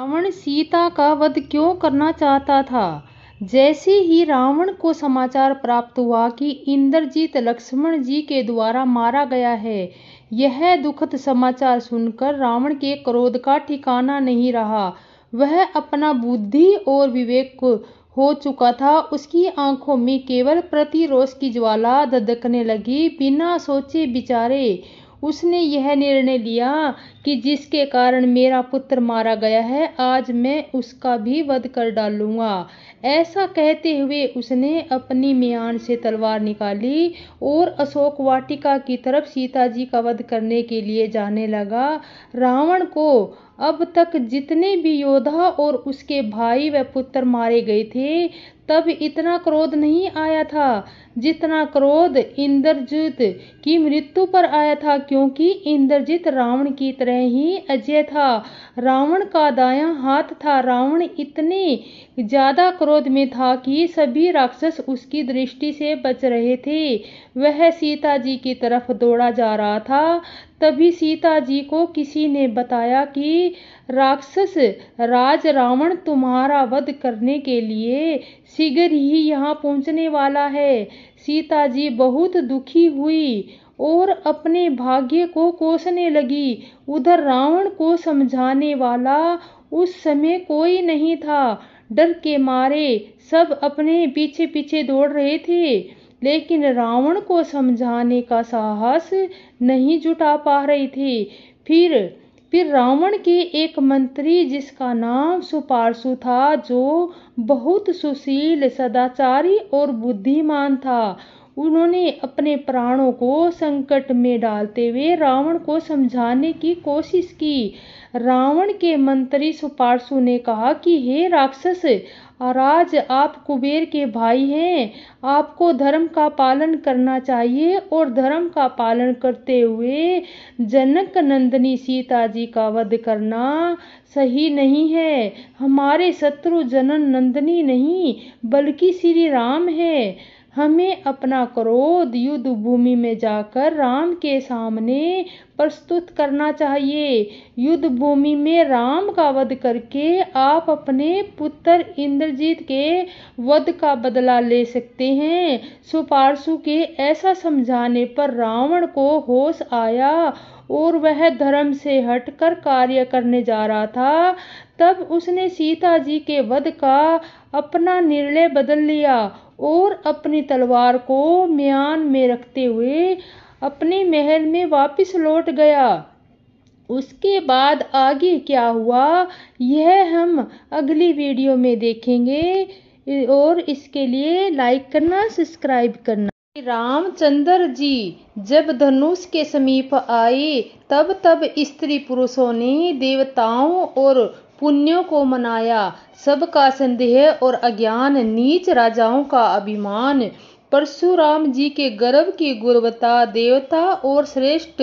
रावण सीता का वध क्यों करना चाहता था। जैसे ही रावण को समाचार प्राप्त हुआ कि इंद्रजीत लक्ष्मण जी के द्वारा मारा गया है, यह दुखद समाचार सुनकर रावण के क्रोध का ठिकाना नहीं रहा। वह अपना बुद्धि और विवेक हो चुका था। उसकी आंखों में केवल प्रतिरोष की ज्वाला धधकने लगी। बिना सोचे विचारे उसने यह निर्णय लिया कि जिसके कारण मेरा पुत्र मारा गया है, आज मैं उसका भी वध कर डालूंगा। ऐसा कहते हुए उसने अपनी म्यान से तलवार निकाली और अशोक वाटिका की तरफ सीता जी का वध करने के लिए जाने लगा। रावण को अब तक जितने भी योद्धा और उसके भाई व पुत्र मारे गए थे, तब इतना क्रोध नहीं आया था जितना क्रोध इंद्रजित की मृत्यु पर आया था, क्योंकि इंद्रजित रावण की तरह ही अजय था। रावण का दायां हाथ था। रावण इतने ज्यादा क्रोध में था कि सभी राक्षस उसकी दृष्टि से बच रहे थे। वह सीता जी की तरफ दौड़ा जा रहा था। तभी सीता जी को किसी ने बताया कि राक्षस राज रावण तुम्हारा वध करने के लिए शीघ्र ही यहाँ पहुँचने वाला है। सीता जी बहुत दुखी हुई और अपने भाग्य को कोसने लगी। उधर रावण को समझाने वाला उस समय कोई नहीं था। डर के मारे सब अपने पीछे पीछे दौड़ रहे थे, लेकिन रावण को समझाने का साहस नहीं जुटा पा रहे थे। फिर रावण के एक मंत्री, जिसका नाम सुपार्श्व था, जो बहुत सुशील, सदाचारी और बुद्धिमान था, उन्होंने अपने प्राणों को संकट में डालते हुए रावण को समझाने की कोशिश की। रावण के मंत्री सुपार्श्व ने कहा कि हे राक्षस राज, आप कुबेर के भाई हैं। आपको धर्म का पालन करना चाहिए और धर्म का पालन करते हुए जनक नंदिनी सीता जी का वध करना सही नहीं है। हमारे शत्रु जनक नंदिनी नहीं बल्कि श्री राम है। हमें अपना क्रोध युद्ध भूमि में जाकर राम के सामने प्रस्तुत करना चाहिए। युद्ध भूमि में राम का वध करके आप अपने पुत्र इंद्रजीत के वध का बदला ले सकते हैं। सुपार्श्व के ऐसा समझाने पर रावण को होश आया और वह धर्म से हटकर कार्य करने जा रहा था। तब उसने सीता जी के वध का अपना निर्णय बदल लिया और अपनी तलवार को म्यान में रखते हुए अपने महल में वापस लौट गया। उसके बाद आगे क्या हुआ, यह हम अगली वीडियो में देखेंगे और इसके लिए लाइक करना, सब्सक्राइब करना। रामचंद्र जी जब धनुष के समीप आए, तब स्त्री पुरुषों ने देवताओं और पुण्यों को मनाया। सबका संदेह और अज्ञान, नीच राजाओं का अभिमान, परशुराम जी के गर्व की गुणवत्ता, देवता और श्रेष्ठ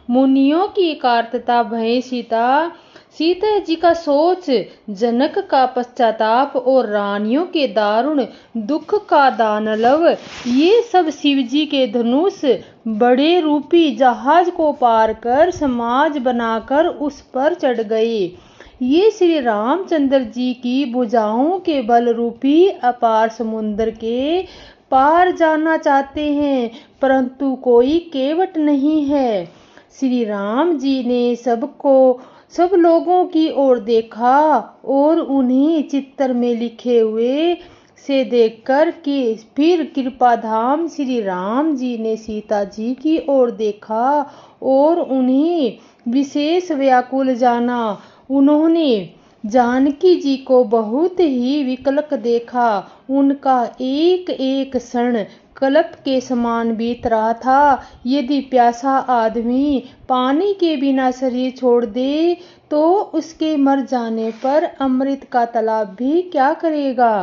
मुनियों की कार्तता, भय सीता जी का सोच, जनक का पश्चाताप और रानियों के दारुण दुख का दानलव, ये सब शिव जी के धनुष बड़े रूपी जहाज को पार कर समाज बनाकर उस पर चढ़ गए। ये श्री रामचंद्र जी की भुजाओं के बल रूपी अपार समुद्र के पार जाना चाहते हैं, परंतु कोई केवट नहीं है। श्री राम जी ने सब लोगों की ओर देखा और उन्हें चित्र में लिखे हुए से देखकर कि फिर कृपाधाम श्री राम जी ने सीता जी की ओर देखा और उन्हें विशेष व्याकुल जाना। उन्होंने जानकी जी को बहुत ही विकलक देखा। उनका एक एक क्षण कल्प के समान बीत रहा था। यदि प्यासा आदमी पानी के बिना शरीर छोड़ दे तो उसके मर जाने पर अमृत का तालाब भी क्या करेगा।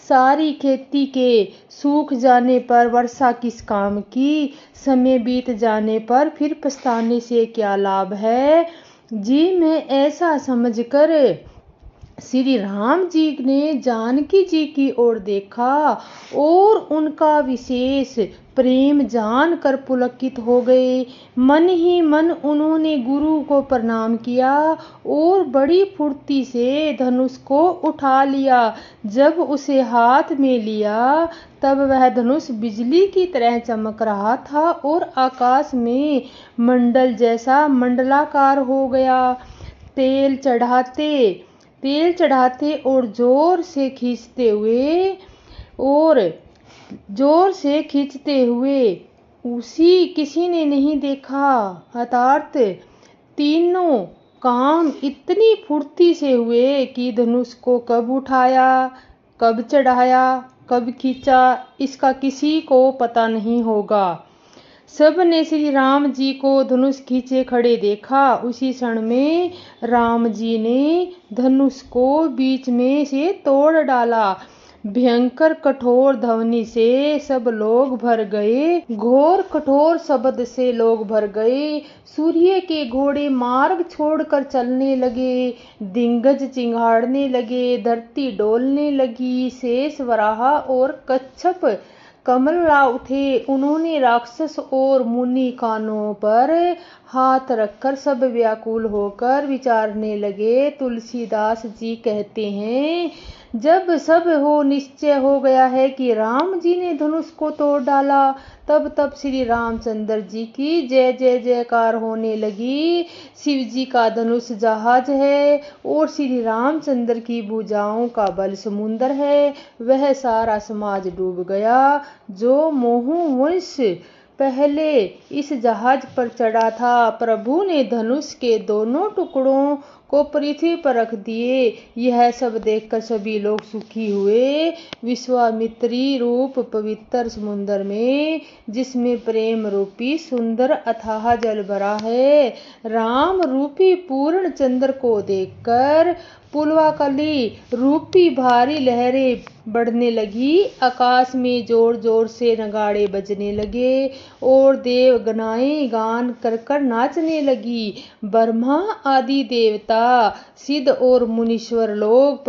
सारी खेती के सूख जाने पर वर्षा किस काम की। समय बीत जाने पर फिर पछताने से क्या लाभ है। जी मैं ऐसा समझकर श्री राम जी ने जानकी जी की ओर देखा और उनका विशेष प्रेम जानकर पुलकित हो गए। मन ही मन उन्होंने गुरु को प्रणाम किया और बड़ी फुर्ती से धनुष को उठा लिया। जब उसे हाथ में लिया तब वह धनुष बिजली की तरह चमक रहा था और आकाश में मंडल जैसा मंडलाकार हो गया। तेल चढ़ाते और जोर से खींचते हुए उसी किसी ने नहीं देखा। अर्थात तीनों काम इतनी फुर्ती से हुए कि धनुष को कब उठाया, कब चढ़ाया, कब खींचा, इसका किसी को पता नहीं होगा। सब ने श्री राम जी को धनुष खींचे खड़े देखा। उसी क्षण में राम जी ने धनुष को बीच में से तोड़ डाला। भयंकर कठोर ध्वनि से सब लोग भर गए, घोर कठोर शब्द से लोग भर गए। सूर्य के घोड़े मार्ग छोड़कर चलने लगे, दिग्गज चिंगाड़ने लगे, धरती डोलने लगी। शेष वराह और कच्छप कमल ला उठे। उन्होंने राक्षस और मुनि कानों पर हाथ रखकर सब व्याकुल होकर विचारने लगे। तुलसीदास जी कहते हैं, जब सब निश्चय हो गया है कि राम जी ने धनुष को तोड़ डाला, तब श्री रामचंद्र जी की जय जय जयकार होने लगी। शिव जी का धनुष जहाज है और श्री रामचंद्र की भुजाओं का बल समुद्र है। वह सारा समाज डूब गया जो मोहवश पहले इस जहाज पर चढ़ा था। प्रभु ने धनुष के दोनों टुकड़ों को पृथ्वी पर रख दिए। यह सब देखकर सभी लोग सुखी हुए। विश्वामित्री रूप पवित्र समुद्र में, जिसमें प्रेम रूपी सुंदर अथाह जल भरा है, राम रूपी पूर्ण चंद्र को देखकर पुलवाकली रूपी भारी लहरें बढ़ने लगी। आकाश में जोर जोर से नगाड़े बजने लगे और देवगनाएं गान कर नाचने लगी। ब्रह्मा आदि देवता, सिद्ध और मुनीश्वर लोग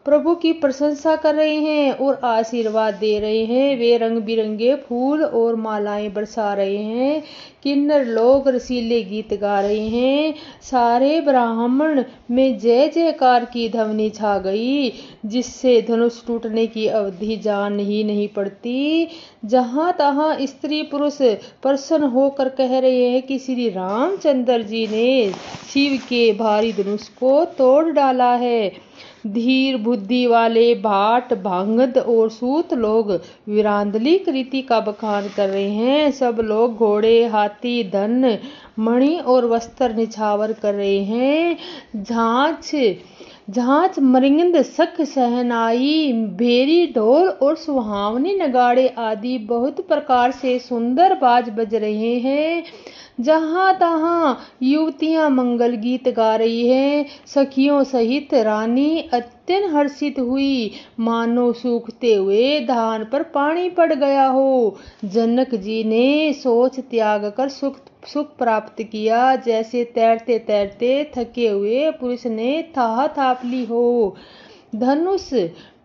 प्रभु की प्रशंसा कर रहे हैं और आशीर्वाद दे रहे हैं। वे रंग बिरंगे फूल और मालाएं बरसा रहे हैं। किन्नर लोग रसीले गीत गा रहे हैं। सारे ब्राह्मण में जय जयकार की ध्वनि छा गई, जिससे धनुष टूटने की अवधि जान ही नहीं पड़ती। जहां तहां स्त्री पुरुष प्रसन्न होकर कह रहे हैं कि श्री रामचंद्र जी ने शिव के भारी धनुष को तोड़ डाला है। धीर बुद्धि वाले भाट, भांगद और सूत लोग वीरांजलि कृति का बखान कर रहे हैं। सब लोग घोड़े, हाथी, धन, मणि और वस्त्र निछावर कर रहे हैं। झांझ, मृंगद, शंख, शहनाई, भेरी, ढोल और सुहावने नगाड़े आदि बहुत प्रकार से सुंदर बाज बज रहे हैं। जहां तहां युवतियां मंगल गीत गा रही हैं। सखियों सहित रानी अत्यंत हर्षित हुई, मानो सूखते हुए धान पर पानी पड़ गया हो। जनक जी ने सोच त्याग कर सुख प्राप्त किया, जैसे तैरते तैरते थके हुए पुरुष ने थाह थाप ली हो। धनुष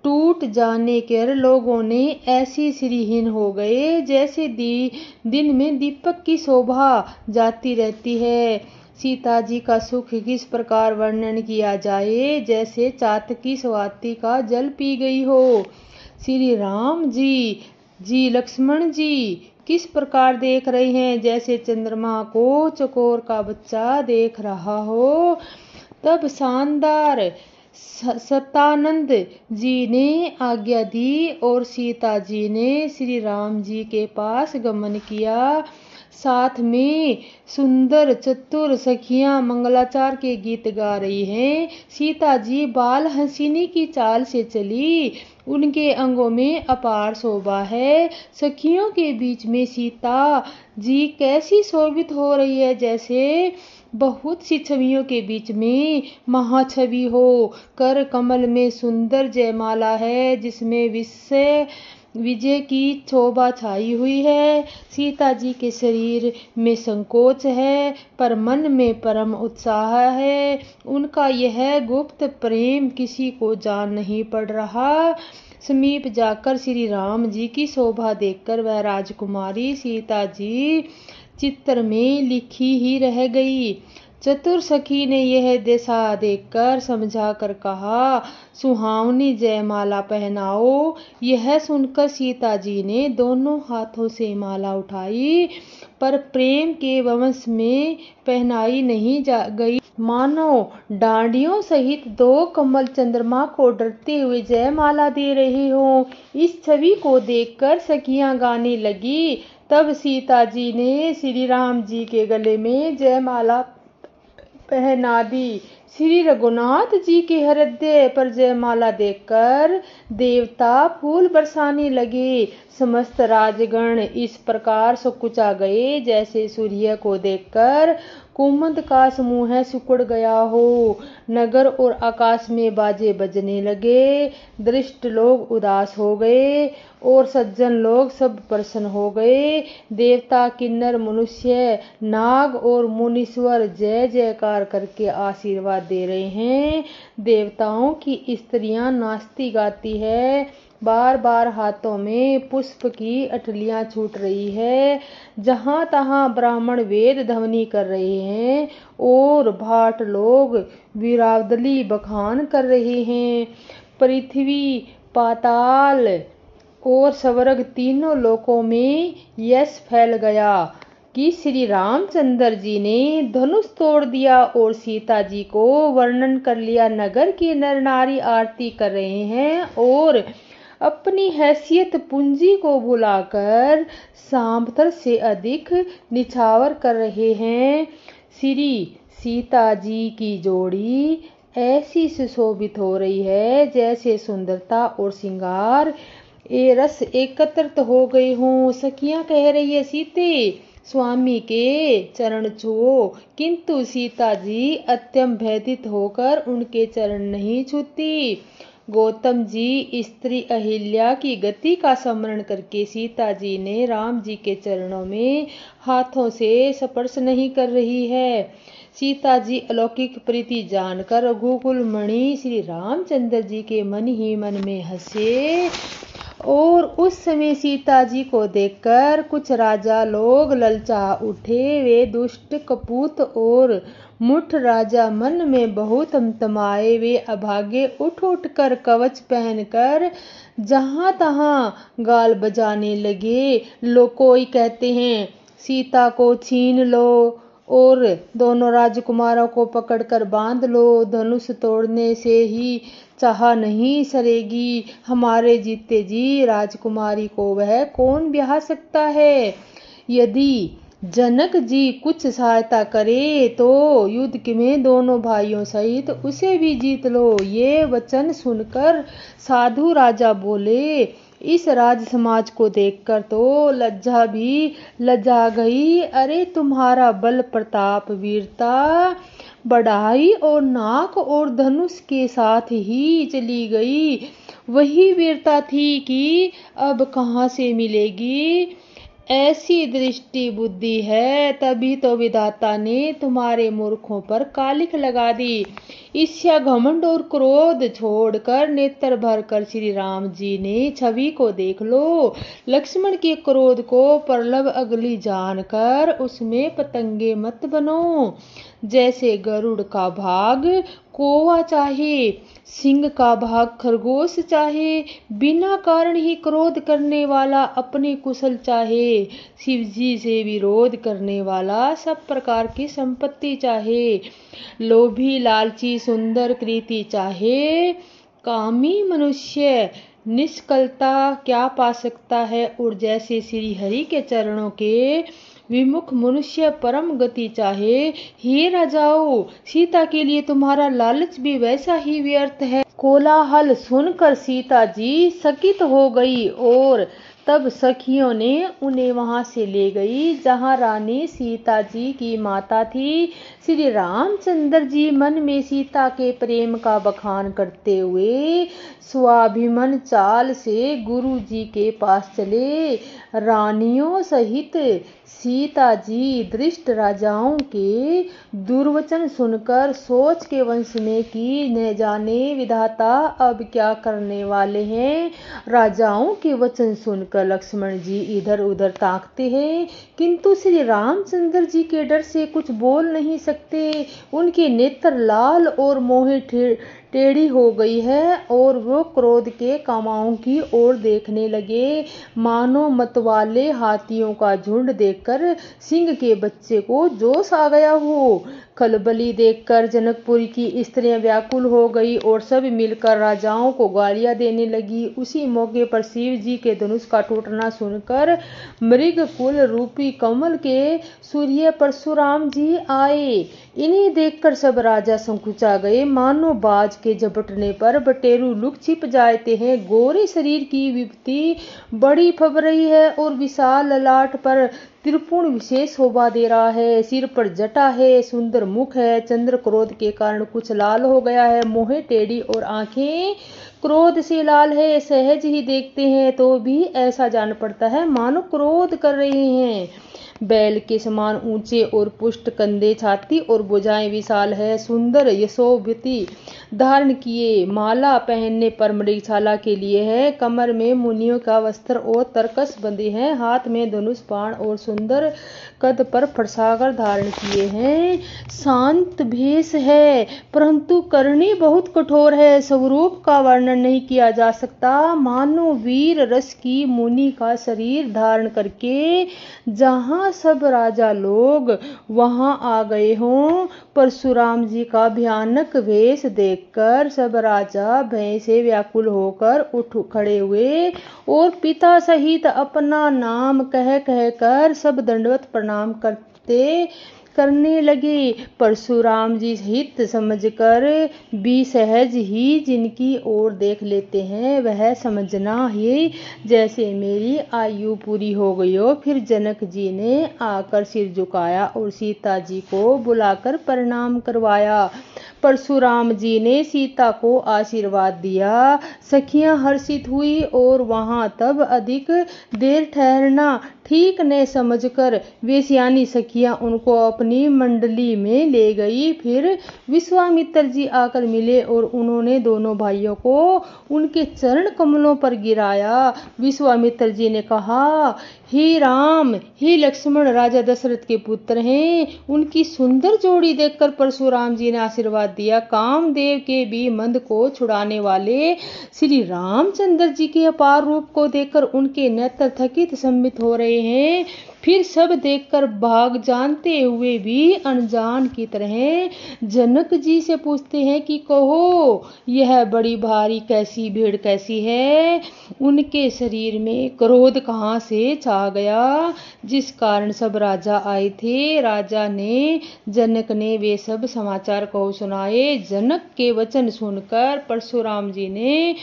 टूट जाने के लोगों ने ऐसी श्रीहीन हो गए, जैसे दिन में दीपक की शोभा जाती रहती है। सीता जी का सुख किस प्रकार वर्णन किया जाए, जैसे चातकी स्वाति का जल पी गई हो। श्री राम जी लक्ष्मण जी किस प्रकार देख रहे हैं, जैसे चंद्रमा को चकोर का बच्चा देख रहा हो। तब शानदार सतानंद जी ने आज्ञा दी और सीता जी ने श्री राम जी के पास गमन किया। साथ में सुंदर चतुर सखियां मंगलाचार के गीत गा रही हैं। सीता जी बाल हंसिनी की चाल से चली, उनके अंगों में अपार शोभा है। सखियों के बीच में सीता जी कैसी शोभित हो रही है, जैसे बहुत सी छवियों के बीच में महाछवि हो। कर कमल में सुंदर जयमाला है, जिसमें विजय की शोभा छाई हुई है। सीता जी के शरीर में संकोच है पर मन में परम उत्साह है। उनका यह गुप्त प्रेम किसी को जान नहीं पड़ रहा। समीप जाकर श्री राम जी की शोभा देखकर वह राजकुमारी सीता जी चित्र में लिखी ही रह गई। चतुर सखी ने यह दशा देखकर समझा कर कहा, सुहावनी जयमाला पहनाओ। यह सुनकर सीता जी ने दोनों हाथों से माला उठाई पर प्रेम के वश में पहनाई नहीं जा गई। मानो डांडियों सहित दो कमल चंद्रमा को डरते हुए जयमाला दे रहे हो। इस छवि को देखकर सखियां गाने लगी। तब सीता जी ने श्री राम जी के गले में जयमाला पहना दी। श्री रघुनाथ जी के हृदय पर जयमाला देखकर देवता फूल बरसाने लगे। समस्त राजगण इस प्रकार सकुचा गए जैसे सूर्य को देखकर कुमुद का समूह सिकुड़ गया हो। नगर और आकाश में बाजे बजने लगे। दृष्ट लोग उदास हो गए और सज्जन लोग सब प्रसन्न हो गए। देवता, किन्नर, मनुष्य, नाग और मुनीश्वर जय जयकार करके आशीर्वाद दे रहे हैं। देवताओं की स्त्रियां नाचती गाती है। बार बार हाथों में पुष्प की अटलियां छूट रही है। जहां तहां ब्राह्मण वेद ध्वनि कर रहे हैं और भाट लोग वीरावली बखान कर रहे हैं। पृथ्वी, पाताल और स्वर्ग तीनों लोकों में यश फैल गया कि श्री रामचंद्र जी ने धनुष तोड़ दिया और सीता जी को वर्णन कर लिया। नगर के नर नारी आरती कर रहे हैं और अपनी हैसियत पूंजी को भुलाकर सांभर से अधिक निछावर कर रहे हैं। श्री सीता जी की जोड़ी ऐसी सुशोभित हो रही है जैसे सुंदरता और श्रृंगार ए रस एकत्रित हो गए हों। सखियां कह रही है, सीते स्वामी के चरण छुओ, किंतु सीता जी अत्यंत भयभीत होकर उनके चरण नहीं छूती। गौतम जी स्त्री अहिल्या की गति का स्मरण करके सीता जी ने राम जी के चरणों में हाथों से स्पर्श नहीं कर रही है। सीता जी अलौकिक प्रीति जानकर रघुकुल मणि श्री रामचंद्र जी के मन ही मन में हंसे और उस समय सीता जी को देखकर कुछ राजा लोग ललचा उठे। वे दुष्ट, कपूत और मुठ राजा मन में बहुत तमाए। वे अभागे उठ उठ कर कवच पहनकर जहां तहां गाल बजाने लगे। लोग कोई कहते हैं, सीता को छीन लो और दोनों राजकुमारों को पकड़कर बांध लो। धनुष तोड़ने से ही चाह नहीं सरेगी। हमारे जीते जी राजकुमारी को वह कौन ब्याह सकता है। यदि जनक जी कुछ सहायता करे तो युद्ध में दोनों भाइयों सहित उसे भी जीत लो। ये वचन सुनकर साधु राजा बोले, इस राज समाज को देखकर तो लज्जा भी लज्जा गई। अरे तुम्हारा बल प्रताप वीरता बढ़ाई और नाक और धनुष के साथ ही चली गई। वही वीरता थी कि अब कहाँ से मिलेगी। ऐसी दृष्टि बुद्धि है, तभी तो विधाता ने तुम्हारे मूर्खों पर कालिख लगा दी। ईर्ष्या, घमंड और क्रोध छोड़कर नेत्र भरकर श्री राम जी ने छवि को देख लो। लक्ष्मण के क्रोध को प्रलभ अगली जानकर उसमें पतंगे मत बनो। जैसे गरुड़ का भाग कौवा चाहे, सिंह का भाग खरगोश चाहे, बिना कारण ही क्रोध करने वाला अपनी कुशल चाहे, शिव जी से विरोध करने वाला सब प्रकार की संपत्ति चाहे, लोभी लालची सुंदर कृति चाहे, कामी मनुष्य निष्कलता क्या पा सकता है। और जैसे श्री हरि के चरणों के विमुख मनुष्य परम गति चाहे। हे राजाओं, सीता के लिए तुम्हारा लालच भी वैसा ही व्यर्थ है। कोलाहल सुनकर सीता जी चकित हो गई और तब सखियों ने उन्हें वहां से ले गई जहां रानी सीता जी की माता थी। श्री रामचंद्र जी मन में सीता के प्रेम का बखान करते हुए स्वाभिमान चाल से गुरु जी के पास चले। रानियों सहित सीता जी दृष्ट राजाओं के दुर्वचन सुनकर सोच के वंश में कि न जाने विधाता अब क्या करने वाले हैं। राजाओं के वचन सुनकर लक्ष्मण जी इधर उधर ताकते हैं, किंतु श्री रामचंद्र जी के डर से कुछ बोल नहीं सकते। उनके नेत्र लाल और मोहे टेढ़ी हो गई है और वो क्रोध के कामाओं की ओर देखने लगे, मानो मतवाले हाथियों का झुंड देखकर सिंह के बच्चे को जोश आ गया हो। खलबली देखकर जनकपुरी की स्त्रियां व्याकुल हो गई और सब मिलकर राजाओं को गालियां देने लगी। उसी मौके पर शिव जी के धनुष का टूटना सुनकर मृग कुल रूपी कमल के सूर्य परशुराम जी आए। इन्हें देखकर सब राजा संकुचा गए, मानो बाज के झपटने पर बटेरू लुक छिप जाते हैं। गोरे शरीर की विभूति बड़ी फब रही है और विशाल ललाट पर त्रिपुण विशेष शोभा दे रहा है। सिर पर जटा है, सुंदर मुख है, चंद्र क्रोध के कारण कुछ लाल हो गया है, मुंह टेढ़ी और आंखें क्रोध से लाल है। सहज ही देखते हैं तो भी ऐसा जान पड़ता है मानो क्रोध कर रहे हैं। बैल के समान ऊंचे और पुष्ट कंधे, छाती और भुजाएं विशाल है। सुंदर यशोवती धारण किए, माला पहनने पर मृगशाला के लिए है। कमर में मुनियों का वस्त्र और तरकस बंधे हैं। हाथ में धनुष बाण और सुंदर कद पर फरसागर धारण किए हैं। शांत भेष है परंतु करनी बहुत कठोर है। स्वरूप का वर्णन नहीं किया जा सकता, मानो वीर रस की मुनि का शरीर धारण करके जहां सब राजा लोग वहां आ गए हों। परशुराम जी का भयानक वेश देखकर सब राजा भय से व्याकुल होकर उठ खड़े हुए और पिता सहित अपना नाम कह कहकर सब दंडवत प्रणाम करने लगे। परशुराम जी हित समझकर भी सहज ही जिनकी ओर देख लेते हैं वह समझना ही जैसे मेरी आयु पूरी हो गई हो। फिर जनक जी ने आकर सिर झुकाया और सीता जी को बुलाकर प्रणाम करवाया। परशुराम जी ने सीता को आशीर्वाद दिया। सखियां हर्षित हुई और वहां तब अधिक देर ठहरना ठीक न समझकर वे सियानी सखियां उनको अपनी मंडली में ले गई। फिर विश्वामित्र जी आकर मिले और उन्होंने दोनों भाइयों को उनके चरण कमलों पर गिराया। विश्वामित्र जी ने कहा, हे राम, हे लक्ष्मण, राजा दशरथ के पुत्र हैं। उनकी सुंदर जोड़ी देखकर परशुराम जी ने आशीर्वाद दिया। कामदेव के भी मंद को छुड़ाने वाले श्री रामचंद्र जी के अपार रूप को देखकर उनके नेत्र थकित सम्मित हो रहे हैं। फिर सब देखकर भाग जानते हुए भी अनजान की तरह जनक जी से पूछते हैं कि कहो, यह बड़ी भारी कैसी भीड़ कैसी है? उनके शरीर में क्रोध कहाँ से छा गया जिस कारण सब राजा आए थे? राजा ने जनक ने वे सब समाचार को सुनाए। जनक के वचन सुनकर परशुराम जी ने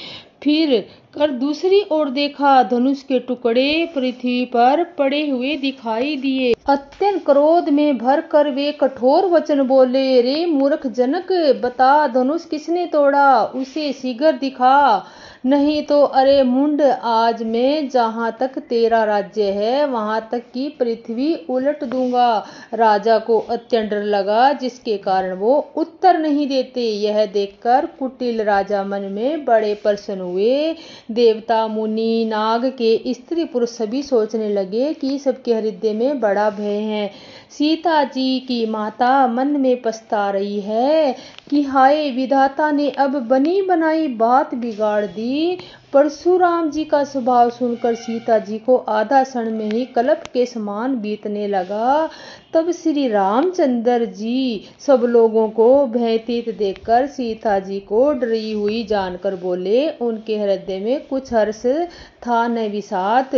फिर कर दूसरी ओर देखा। धनुष के टुकड़े पृथ्वी पर पड़े हुए दिखाई दिए। अत्यंत क्रोध में भरकर वे कठोर वचन बोले, रे मूर्ख जनक, बता धनुष किसने तोड़ा? उसे शीघ्र दिखा, नहीं तो अरे मुंड, आज मैं जहां तक तेरा राज्य है वहां तक की पृथ्वी उलट दूंगा। राजा को अत्यंत डर लगा जिसके कारण वो उत्तर नहीं देते। यह देखकर कुटिल राजा मन में बड़े प्रसन्न हुए। देवता, मुनि, नाग के स्त्री पुरुष सभी सोचने लगे कि सबके हृदय में बड़ा भय है। सीता जी की माता मन में पछता रही है कि हाय, विधाता ने अब बनी बनाई बात बिगाड़ दी। परशुराम जी का स्वभाव सुनकर सीता जी को आधा क्षण में ही कल्प के समान बीतने लगा। तब श्री रामचंद्र जी सब लोगों को भयभीत देखकर सीता जी को डरी हुई जानकर बोले। उनके हृदय में कुछ हर्ष था न विषाद।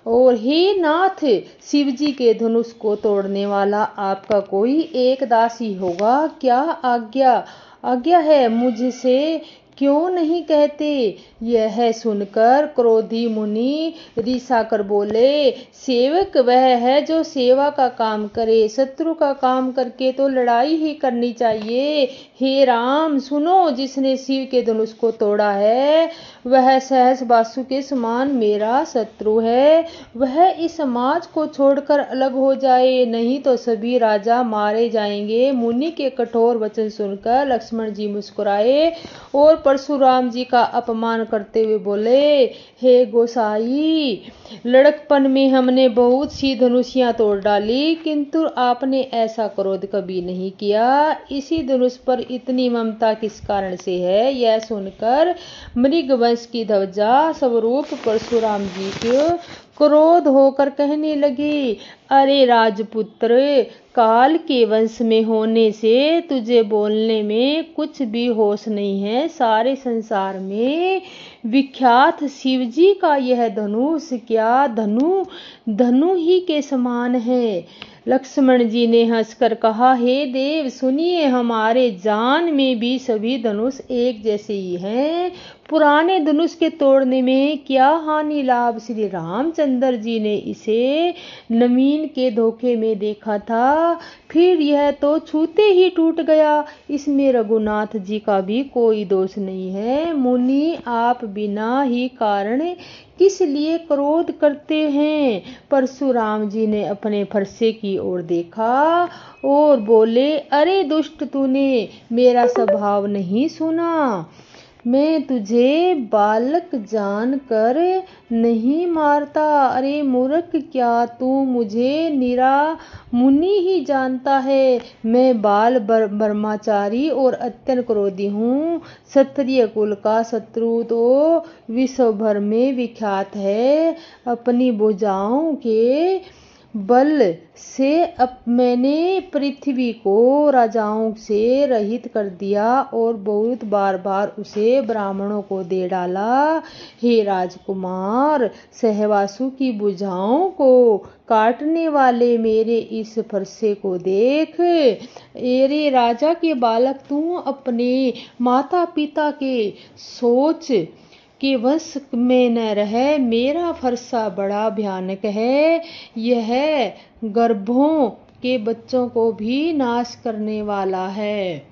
और हे नाथ, शिव जी के धनुष को तोड़ने वाला आपका कोई एक दास ही होगा। क्या आज्ञा है मुझसे क्यों नहीं कहते। यह सुनकर क्रोधी मुनि रिसा कर बोले, सेवक वह है जो सेवा का काम करे, शत्रु का काम करके तो लड़ाई ही करनी चाहिए। हे राम सुनो, जिसने शिव के धनुष को तोड़ा है वह सहस बासु के समान मेरा शत्रु है। वह इस समाज को छोड़कर अलग हो जाए, नहीं तो सभी राजा मारे जाएंगे। मुनि के कठोर वचन सुनकर लक्ष्मण जी मुस्कुराए और परशुराम जी का अपमान करते हुए बोले, हे गोसाई, लड़कपन में हमने बहुत सी धनुषियां तोड़ डाली, किंतु आपने ऐसा क्रोध कभी नहीं किया। इसी धनुष पर इतनी ममता किस कारण से है। यह सुनकर मृगवंश की ध्वजा स्वरूप परशुराम जी को क्रोध होकर कहने लगे, अरे राजपुत्र, काल के वंश में होने से तुझे बोलने में कुछ भी होश नहीं है। सारे संसार में विख्यात शिवजी का यह धनुष क्या धनु ही के समान है। लक्ष्मण जी ने हंसकर कहा, हे देव सुनिए, हमारे जान में भी सभी धनुष एक जैसे ही हैं। पुराने धनुष के तोड़ने में क्या हानि लाभ। श्री रामचंद्र जी ने इसे नवीन के धोखे में देखा था, फिर यह तो छूते ही टूट गया। इसमें रघुनाथ जी का भी कोई दोष नहीं है। मुनि, आप बिना ही कारण किस लिए क्रोध करते हैं। परशुराम जी ने अपने फरसे की ओर देखा और बोले, अरे दुष्ट, तूने मेरा स्वभाव नहीं सुना। मैं तुझे बालक जानकर नहीं मारता। अरे मूर्ख, क्या तू मुझे निरा मुनि ही जानता है। मैं बाल ब्रह्मचारी और अत्यंत क्रोधी हूँ। क्षत्रिय कुल का शत्रु तो विश्व भर में विख्यात है। अपनी भुजाओं के बल से मैंने पृथ्वी को राजाओं से रहित कर दिया और बहुत बार बार उसे ब्राह्मणों को दे डाला। हे राजकुमार, सहवासु की भुजाओं को काटने वाले मेरे इस फरसे को देख। अरे राजा के बालक, तू अपने माता पिता के सोच के वश में न रह। मेरा फरसा बड़ा भयानक है। यह गर्भों के बच्चों को भी नाश करने वाला है।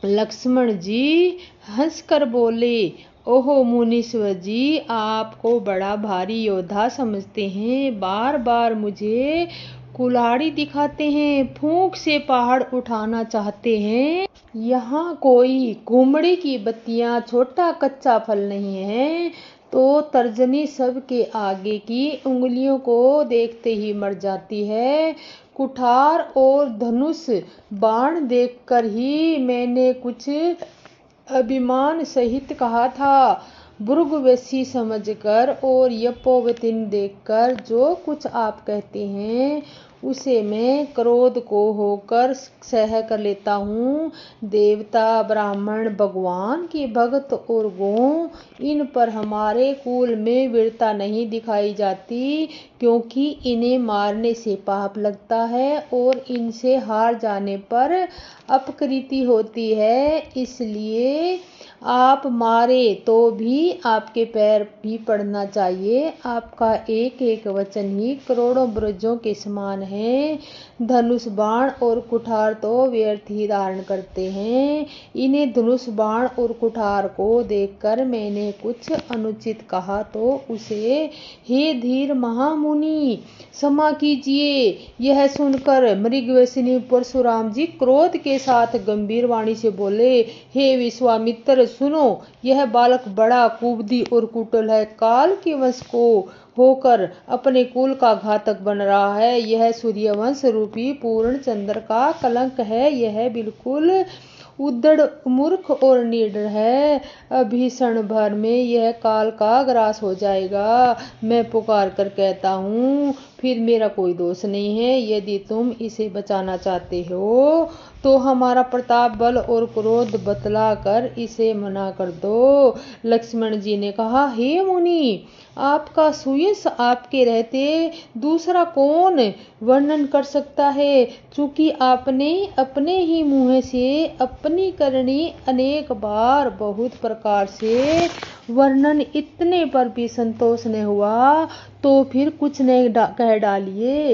लक्ष्मण जी हंसकर बोले, ओहो मुनीश्वर जी, आपको बड़ा भारी योद्धा समझते हैं। बार बार मुझे कुल्हाड़ी दिखाते हैं, फूंक से पहाड़ उठाना चाहते हैं। यहाँ कोई कुमड़ी की बत्तियां छोटा कच्चा फल नहीं है तो तर्जनी सबके आगे की उंगलियों को देखते ही मर जाती है। कुठार और धनुष बाण देखकर ही मैंने कुछ अभिमान सहित कहा था। भृगुवंशी समझकर और यपोवतिन देखकर जो कुछ आप कहते हैं उसे मैं क्रोध को होकर सह कर लेता हूँ। देवता, ब्राह्मण, भगवान के भक्त और गौ, इन पर हमारे कुल में वीरता नहीं दिखाई जाती, क्योंकि इन्हें मारने से पाप लगता है और इनसे हार जाने पर अपकृति होती है। इसलिए आप मारे तो भी आपके पैर भी पड़ना चाहिए। आपका एक एक वचन ही करोड़ों ब्रजों के समान है। धनुष बाण और कुठार तो व्यर्थ ही धारण करते हैं। इन्हें धनुष बाण और कुठार को देखकर मैंने कुछ अनुचित कहा तो उसे हे धीर महामुनि क्षमा कीजिए। यह सुनकर मृगवंशिनी परशुराम जी क्रोध के साथ गंभीर वाणी से बोले, हे विश्वामित्र सुनो, यह बालक बड़ा कुबुद्धि और कुटिल है। काल के वंश को होकर अपने कुल का घातक बन रहा है। यह सूर्यवंश रूपी पूर्ण चंद्र का कलंक है। यह बिल्कुल उद्दड़, मूर्ख और निडर है। अभी क्षण भर में यह काल का ग्रास हो जाएगा। मैं पुकार कर कहता हूँ, फिर मेरा कोई दोष नहीं है। यदि तुम इसे बचाना चाहते हो तो हमारा प्रताप, बल और क्रोध बतला कर इसे मना कर दो। लक्ष्मण जी ने कहा, हे मुनि, आपका सुयश आपके रहते दूसरा कौन वर्णन कर सकता है। चूंकि आपने अपने ही मुंह से अपनी करनी अनेक बार बहुत प्रकार से वर्णन, इतने पर भी संतोष नहीं हुआ तो फिर कुछ नहीं कह डालिए।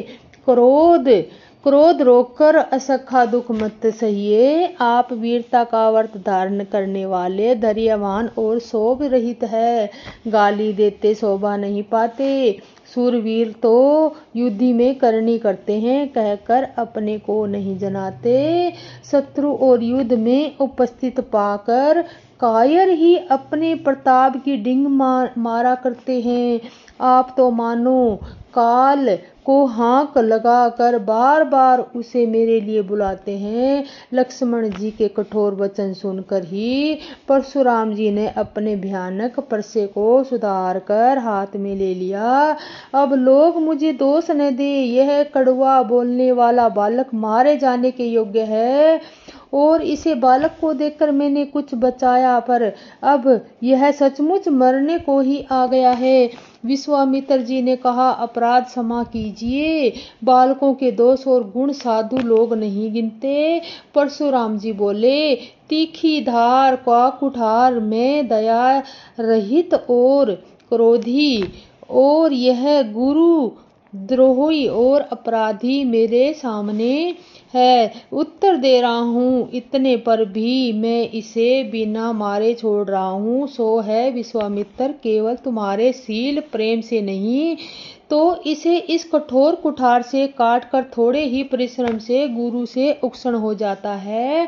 क्रोध रोककर असखा दुख मत सहिए। आप वीरता का व्रत धारण करने वाले, धैर्यवान और शोभ रहित है। गाली देते शोभा नहीं पाते। सूरवीर तो युद्धि में करनी करते हैं, कहकर अपने को नहीं जनाते। शत्रु और युद्ध में उपस्थित पाकर कायर ही अपने प्रताप की डिंग मारा करते हैं। आप तो मानो काल को हाँक लगाकर बार बार उसे मेरे लिए बुलाते हैं। लक्ष्मण जी के कठोर वचन सुनकर ही परशुराम जी ने अपने भयानक परसे को सुधार कर हाथ में ले लिया। अब लोग मुझे दोष न दे, यह कड़वा बोलने वाला बालक मारे जाने के योग्य है और इसे बालक को देखकर मैंने कुछ बचाया, पर अब यह सचमुच मरने को ही आ गया है। विश्वामित्र जी ने कहा, अपराध क्षमा कीजिए, बालकों के दोष और गुण साधु लोग नहीं गिनते। परशुराम जी बोले, तीखी धार का कुठार में दया रहित और क्रोधी और यह गुरु द्रोही और अपराधी मेरे सामने है। उत्तर दे रहा हूँ, इतने पर भी मैं इसे बिना मारे छोड़ रहा हूँ। सो है विश्वामित्र, केवल तुम्हारे शील प्रेम से नहीं तो इसे इस कठोर कुठार से काट कर थोड़े ही परिश्रम से गुरु से उक्षण हो जाता है।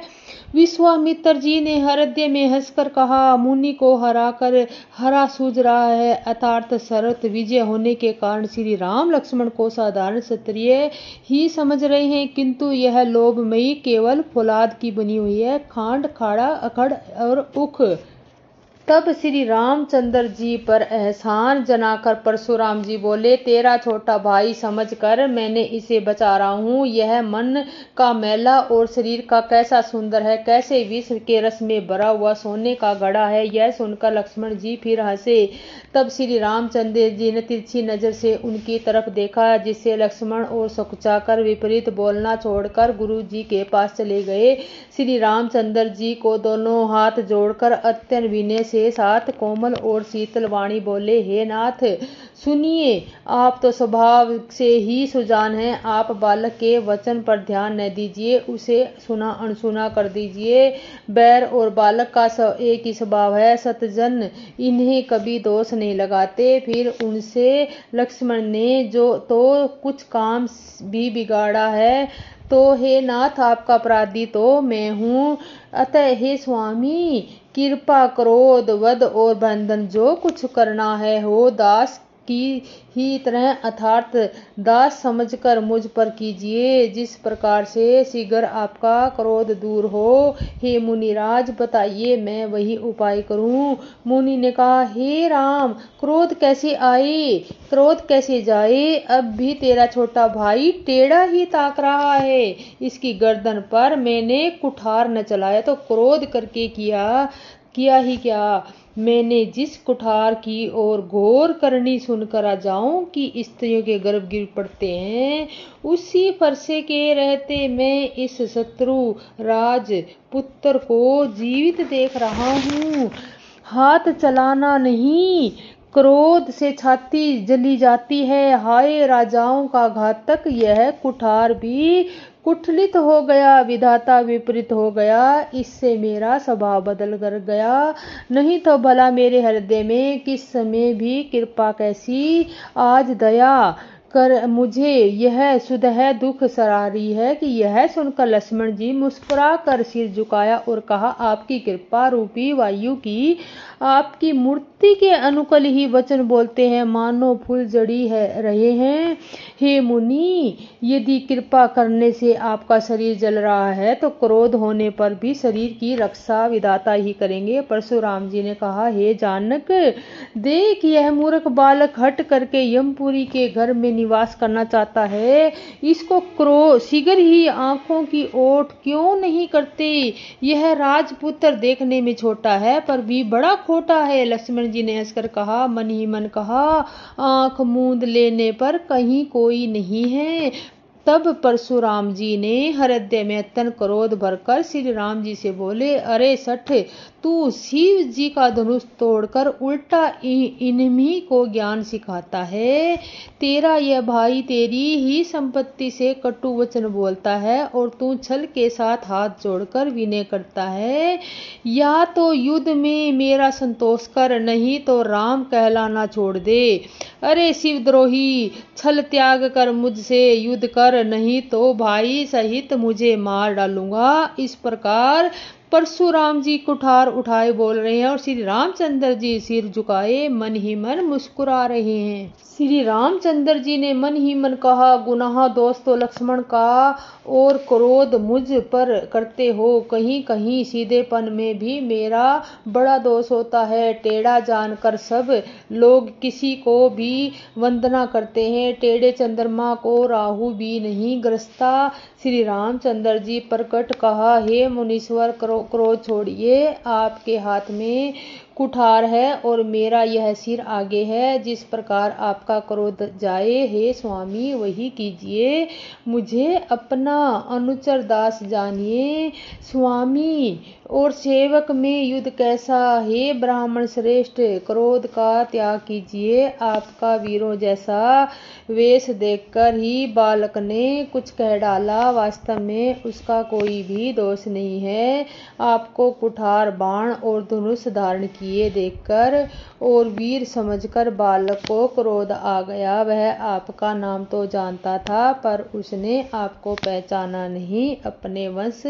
विश्वामित्र जी ने हृदय में हंसकर कहा, मुनि को हरा सूझ रहा है। अर्थात शरत विजय होने के कारण श्री राम लक्ष्मण को साधारण क्षत्रिय ही समझ रहे हैं, किंतु यह लोभमयी केवल फौलाद की बनी हुई है, खांड खाड़ा अखड़ और उख। तब श्री रामचंद्र जी पर एहसान जनाकर परशुराम जी बोले, तेरा छोटा भाई समझकर मैंने इसे बचा रहा हूँ। यह मन का मैला और शरीर का कैसा सुंदर है, कैसे विष के रस में भरा हुआ सोने का घड़ा है। यह सुनकर लक्ष्मण जी फिर हंसे। तब श्री रामचंद्र जी ने तिरछी नजर से उनकी तरफ देखा, जिससे लक्ष्मण और सकुचाकर विपरीत बोलना छोड़कर गुरु जी के पास चले गए। श्री रामचंद्र जी को दोनों हाथ जोड़कर अत्यंत विनय से साथ कोमल और शीतल वाणी बोले, हे नाथ सुनिए, आप तो स्वभाव से ही सुजान हैं। आप बालक के वचन पर ध्यान न दीजिए, उसे सुना अनसुना कर दीजिए। बैर और बालक का एक ही स्वभाव है, सतजन इन्हें कभी दोष नहीं लगाते। फिर उनसे लक्ष्मण ने जो तो कुछ काम भी बिगाड़ा है, तो हे नाथ, आपका अपराधी तो मैं हूँ। अतः हे स्वामी, कृपा क्रोध वध और बंधन जो कुछ करना है हो दास की ही तरह अर्थात दास समझकर मुझ पर कीजिए, जिस प्रकार से शीघ्र आपका क्रोध दूर हो। हे मुनिराज, बताइए मैं वही उपाय करूं। मुनि ने कहा, हे राम, क्रोध कैसे आए, क्रोध कैसे जाए। अब भी तेरा छोटा भाई टेढ़ा ही ताक रहा है। इसकी गर्दन पर मैंने कुठार न चलाया तो क्रोध करके किया ही क्या। मैंने जिस कुठार की और घोर करनी सुनकर आ जाऊं कि स्त्रियों के गर्भ गिर पड़ते हैं, उसी फरसे के रहते मैं इस शत्रु राज पुत्र को जीवित देख रहा हूँ। हाथ चलाना नहीं, क्रोध से छाती जली जाती है। हाय राजाओं का घातक, यह कुठार भी कुठलित हो गया, विधाता विपरीत हो गया। इससे मेरा स्वभाव बदल कर गया, नहीं तो भला मेरे हृदय में किस समय भी कृपा कैसी, आज दया कर मुझे यह सुधह दुख सरा रही है। कि यह सुनकर लक्ष्मण जी मुस्कुरा कर सिर झुकाया और कहा, आपकी कृपा रूपी वायु की आपकी मूर्ति के अनुकूल ही वचन बोलते हैं, मानो फूल जड़ी रहे हैं। हे मुनि, यदि कृपा करने से आपका शरीर जल रहा है तो क्रोध होने पर भी शरीर की रक्षा विधाता ही करेंगे। परशुराम जी ने कहा, हे जानक, देख यह मूर्ख बालक हट करके यमपुरी के घर में निवास करना चाहता है, इसको शीघ्र ही आंखों की ओट क्यों नहीं करते? यह राजपुत्र देखने में छोटा है पर भी बड़ा खोटा है। लक्ष्मण जी ने हंसकर कहा, मन ही मन कहा, आंख मूंद लेने पर कहीं कोई नहीं है। तब परशुराम जी ने हृदय में अत्यंत क्रोध भरकर श्री राम जी से बोले, अरे सठ, तू शिव जी का धनुष तोड़कर उल्टा इन्हीं को ज्ञान सिखाता है। तेरा यह भाई तेरी ही संपत्ति से कटु वचन बोलता है और तू छल के साथ हाथ जोड़कर विनय करता है। या तो युद्ध में मेरा संतोष कर, नहीं तो राम कहलाना छोड़ दे। अरे शिवद्रोही, छल त्याग कर मुझसे युद्ध कर, नहीं तो भाई सहित मुझे मार डालूंगा। इस प्रकार परशुराम जी कुठार उठाए बोल रहे हैं और श्री रामचंद्र जी सिर झुकाए मन ही मन मुस्कुरा रहे हैं। श्री रामचंद्र जी ने मन ही मन कहा, गुनाह दोष तो लक्ष्मण का और क्रोध मुझ पर करते हो। कहीं कहीं सीधेपन में भी मेरा बड़ा दोष होता है। टेढ़ा जानकर सब लोग किसी को भी वंदना करते हैं, टेढ़े चंद्रमा को राहु भी नहीं ग्रसता। श्री रामचंद्र जी प्रकट कहा, हे मुनीश्वर, क्रोध छोड़िए। आपके हाथ में कुठार है और मेरा यह सिर आगे है। जिस प्रकार आपका क्रोध जाए, हे स्वामी, वही कीजिए। मुझे अपना अनुचर दास जानिए। स्वामी और सेवक में युद्ध कैसा? हे ब्राह्मण श्रेष्ठ, क्रोध का त्याग कीजिए। आपका वीरों जैसा वेश देखकर ही बालक ने कुछ कह डाला, वास्तव में उसका कोई भी दोष नहीं है। आपको कुठार, बाण और धनुष धारण किए देखकर और वीर समझकर बालक को क्रोध आ गया। वह आपका नाम तो जानता था पर उसने आपको पहचाना नहीं। अपने वंश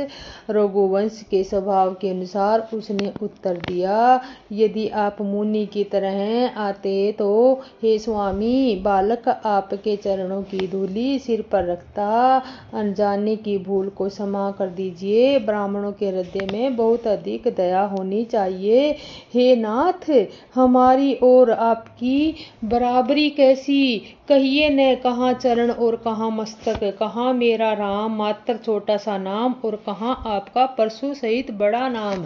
रघुवंश के स्वभाव के अनुसार उसने उत्तर दिया, यदि आप मुनि की तरह आते तो हे स्वामी, बालक आपके चरणों की धूलि सिर पर रखता। अनजाने की भूल को क्षमा कर दीजिए। ब्राह्मणों के हृदय में बहुत अधिक दया होनी चाहिए। हे नाथ, हमारी और आपकी बराबरी कैसी? कहिए न, कहाँ चरण और कहाँ मस्तक, कहाँ मेरा राम मात्र छोटा सा नाम और कहाँ आपका परशु सहित बड़ा नाम।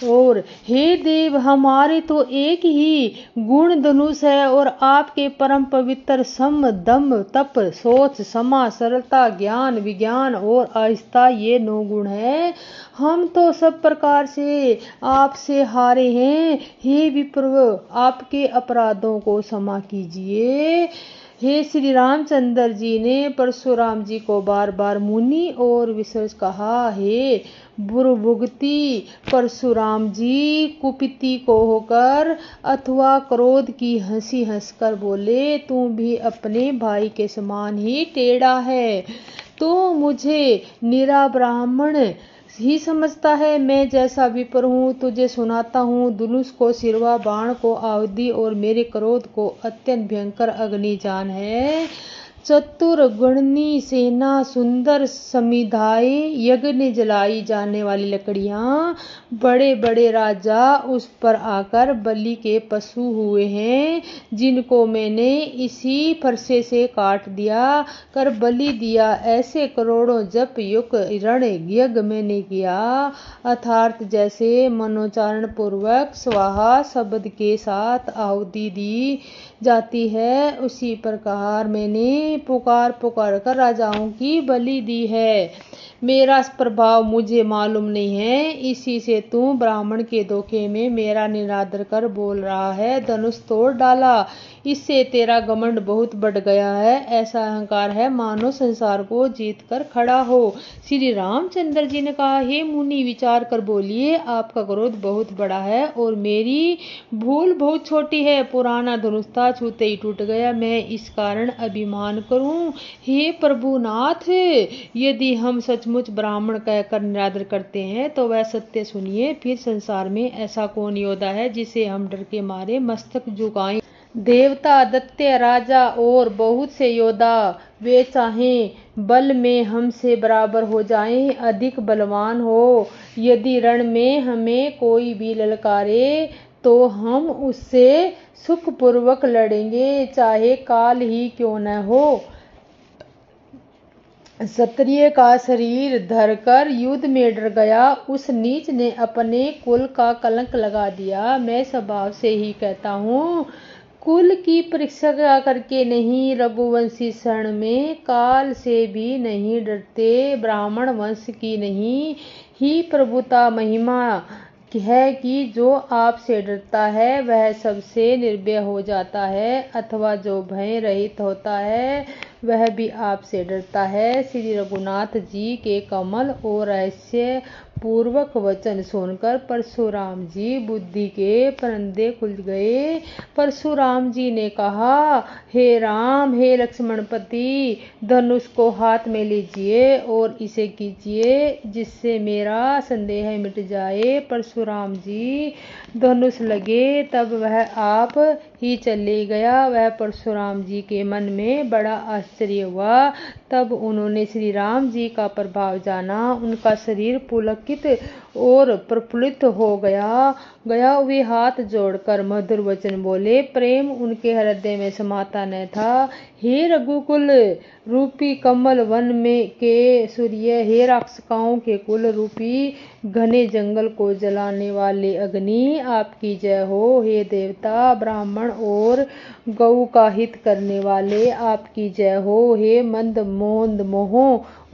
और हे देव, हमारे तो एक ही गुण धनुष है और आपके परम पवित्र सम, दम, तप, सोच, क्षमा, सरलता, ज्ञान, विज्ञान और आस्था, ये 9 गुण है। हम तो सब प्रकार से आपसे हारे हैं। हे विप्र, आपके अपराधों को क्षमा कीजिए। हे श्री रामचंद्र जी ने परशुराम जी को बार बार मुनि और विशेष कहा। हे बुरभुगति परशुराम जी, कुपिति को होकर अथवा क्रोध की हंसी हंसकर बोले, तू भी अपने भाई के समान ही टेढ़ा है। तो मुझे निरा ब्राह्मण ही समझता है। मैं जैसा विप्र हूँ तुझे सुनाता हूँ। धनुष को सिरवा, बाण को आहुति और मेरे क्रोध को अत्यंत भयंकर अग्निजान है। चतुर गणनी सेना, सुंदर समिधाए, यज्ञ में जलाई जाने वाली लकड़ियां, बड़े बड़े राजा उस पर आकर बलि के पशु हुए हैं, जिनको मैंने इसी फरसे से काट दिया कर बलि दिया। ऐसे करोड़ों जप युग रण यज्ञ मैंने किया, अर्थात जैसे मनोचारण पूर्वक स्वाहा शब्द के साथ आहुति दी जाती है, उसी प्रकार मैंने पुकार पुकार कर राजाओं की बलि दी है। मेरा प्रभाव मुझे मालूम नहीं है, इसी से तू ब्राह्मण के धोखे में मेरा निरादर कर बोल रहा है। धनुष तोड़ डाला, इससे तेरा घमंड बहुत बढ़ गया है। ऐसा अहंकार है मानो संसार को जीत कर खड़ा हो। श्री रामचंद्र जी ने कहा, हे मुनि, विचार कर बोलिए। आपका क्रोध बहुत बड़ा है और मेरी भूल बहुत छोटी है। पुराना धनुष था, छूते ही टूट गया। मैं इस कारण अभिमान करूं? हे प्रभुनाथ, यदि हम सचमुच ब्राह्मण कहकर निरादर करते हैं तो वह सत्य सुनिए। फिर संसार में ऐसा कौन योद्धा है जिसे हम डर के मारे मस्तक झुकाएं? देवता, दैत्य, राजा और बहुत से योद्धा वे चाहें बल में हमसे बराबर हो जाएं, अधिक बलवान हो। यदि रण में हमें कोई भी ललकारे तो हम उससे सुखपूर्वक लड़ेंगे, चाहे काल ही क्यों न हो। क्षत्रिय का शरीर धरकर युद्ध में डर गया। उस नीच ने अपने कुल का कलंक लगा दिया। मैं स्वभाव से ही कहता हूँ, कुल की परीक्षा करके नहीं, रघुवंशी शरण में काल से भी नहीं डरते। ब्राह्मण वंश की नहीं ही प्रभुता महिमा है कि जो आपसे डरता है वह सबसे निर्भय हो जाता है, अथवा जो भय रहित होता है वह भी आपसे डरता है। श्री रघुनाथ जी के कमल और रहस्य पूर्वक वचन सुनकर परशुराम जी बुद्धि के परंदे खुल गए। परशुराम जी ने कहा, हे राम, हे लक्ष्मणपति, धनुष को हाथ में लीजिए और इसे कीजिए जिससे मेरा संदेह मिट जाए। परशुराम जी धनुष लगे, तब वह आप ही चले गया। वह परशुराम जी के मन में बड़ा आश्चर्य हुआ। तब उन्होंने श्री राम जी का प्रभाव जाना। उनका शरीर पुलकित और प्रफुल्लित हो गया। वे हाथ जोड़कर मधुर वचन बोले। प्रेम उनके हृदय में समाता न था। हे रघुकुल रूपी कमल वन में के सूर्य, हे राक्षसों के कुल रूपी घने जंगल को जलाने वाले अग्नि, आपकी जय हो। हे देवता, ब्राह्मण और गौ का हित करने वाले, आपकी जय हो। हे मंद मोह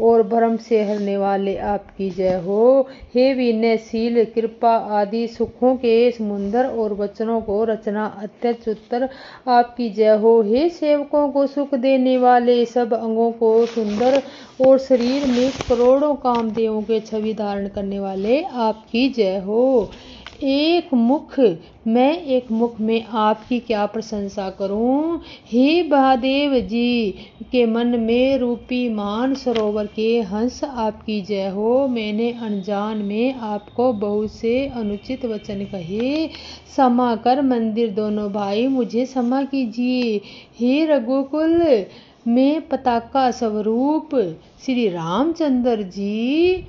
और भ्रम से हरने वाले, आपकी जय हो। हे विनयशील, कृपा आदि सुखों के समुद्र और वचनों को रचना अत्युत्तर, आपकी जय हो। हे सेवकों को सुख देने वाले, सब अंगों को सुंदर और शरीर में करोड़ों कामदेवों के छवि धारण करने वाले, आपकी जय हो। मैं एक मुख में आपकी क्या प्रशंसा करूं। हे महादेव जी के मन में रूपी मान सरोवर के हंस, आपकी जय हो। मैंने अनजान में आपको बहुत से अनुचित वचन कहे, क्षमा कर मंदिर दोनों भाई, मुझे क्षमा कीजिए। हे रघुकुल में पताका स्वरूप श्री रामचंद्र जी,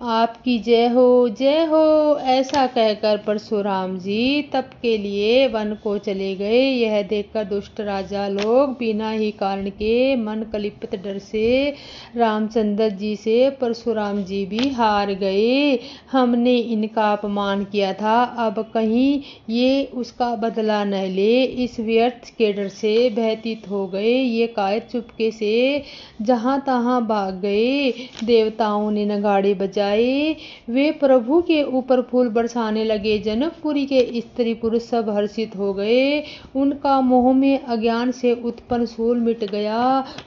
आपकी जय हो, जय हो। ऐसा कहकर परशुराम जी तप के लिए वन को चले गए। यह देखकर दुष्ट राजा लोग बिना ही कारण के मन कल्पित डर से रामचंद्र जी से परशुराम जी भी हार गए। हमने इनका अपमान किया था, अब कहीं ये उसका बदला न ले, इस व्यर्थ के डर से भयभीत हो गए। ये कायर चुपके से जहां तहां भाग गए। देवताओं ने नगाड़े बजाए, वे प्रभु के ऊपर फूल बरसाने लगे। जनकपुरी के स्त्री पुरुष सब हर्षित हो गए। उनका मोह में अज्ञान से उत्पन्न शूल मिट गया।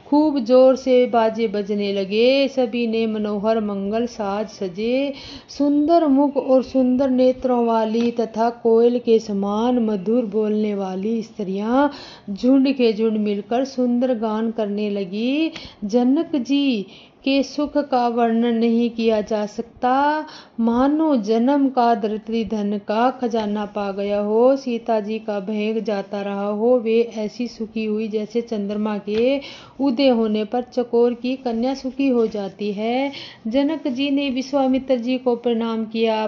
खूब जोर से बाजे बजने लगे। सभी ने मनोहर मंगल साज सजे। सुंदर मुख और सुंदर नेत्रों वाली तथा कोयल के समान मधुर बोलने वाली स्त्रियां झुंड के झुंड मिलकर सुंदर गान करने लगी। जनक जी के सुख का वर्णन नहीं किया जा सकता, मानो जन्म का धरती धन का खजाना पा गया हो, सीता जी का भेग जाता रहा हो। वे ऐसी सुखी हुई जैसे चंद्रमा के उदय होने पर चकोर की कन्या सुखी हो जाती है। जनक जी ने विश्वामित्र जी को प्रणाम किया।